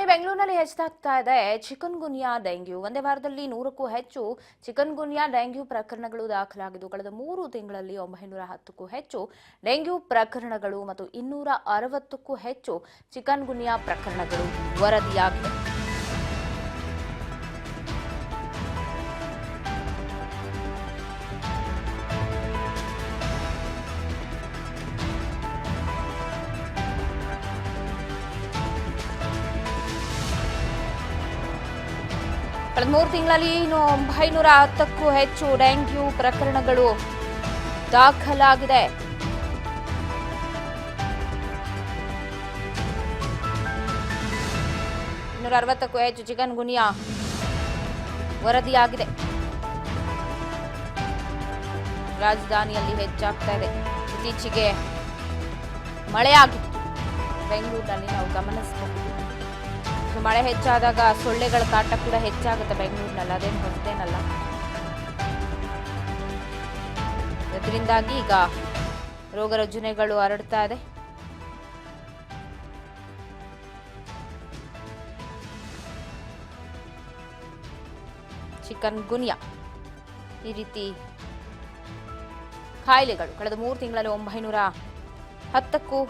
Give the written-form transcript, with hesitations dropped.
ಬೆಂಗಳೂರಿನಲ್ಲಿ ಹೆಚ್ಚಾಗ್ತಾ ಇದೆ ಚಿಕನ್ ಗುನ್ಯಾ ಡೆಂಗ್ಯೂ. ಒಂದೇ ವಾರದಲ್ಲಿ 100ಕ್ಕೂ ಹೆಚ್ಚು ಚಿಕನ್ ಗುನ್ಯಾ ಡೆಂಗ್ಯೂ ಪ್ರಕರಣಗಳು ದಾಖಲಾಗಿದ್ದು ಕಳೆದ 3 ತಿಂಗಳಲ್ಲಿ 910ಕ್ಕೂ ಹೆಚ್ಚು ಡೆಂಗ್ಯೂ ಪ್ರಕರಣಗಳು ಮತ್ತು 260ಕ್ಕೂ ಹೆಚ್ಚು ಚಿಕನ್ ಗುನ್ಯಾ ಪ್ರಕರಣಗಳು ವರದಿಯಾಗಿವೆ. ಕಳೆದ 3 ತಿಂಗಳಲ್ಲಿ 910ಕ್ಕೂ ಹೆಚ್ಚು ಡೆಂಗ್ಯೂ ಪ್ರಕರಣಗಳು ದಾಖಲಾಗಿದೆ. ಕ್ಕೂ ಹೆಚ್ಚು ಚಿಕನ್ ಗುನ್ಯಾ ವರದಿಯಾಗಿದೆ. ರಾಜಧಾನಿಯಲ್ಲಿ ಹೆಚ್ಚಾಗ್ತಾ ಇದೆ. ಇತ್ತೀಚೆಗೆ ಮಳೆಯಾಗಿತ್ತು ಬೆಂಗಳೂರಿನಲ್ಲಿ, ನಾವು ಗಮನಿಸಬಹುದು. ಮಳೆ ಹೆಚ್ಚಾದಾಗ ಸೊಳ್ಳೆಗಳ ಕಾಟ ಕೂಡ ಹೆಚ್ಚಾಗುತ್ತೆ ಬೆಂಗಳೂರಿನಲ್ಲಿ, ಅದೇನು ಹೊಸದೇನಲ್ಲ. ಇದರಿಂದಾಗಿ ಈಗ ರೋಗ ರುಜಿನಗಳು ಹರಡ್ತಾ ಇದೆ. ಚಿಕನ್ ಗುನ್ಯಾ ಈ ರೀತಿ ಕಾಯಿಲೆಗಳು ಕಳೆದ 3 ತಿಂಗಳಲ್ಲಿ 910ಕ್ಕೂ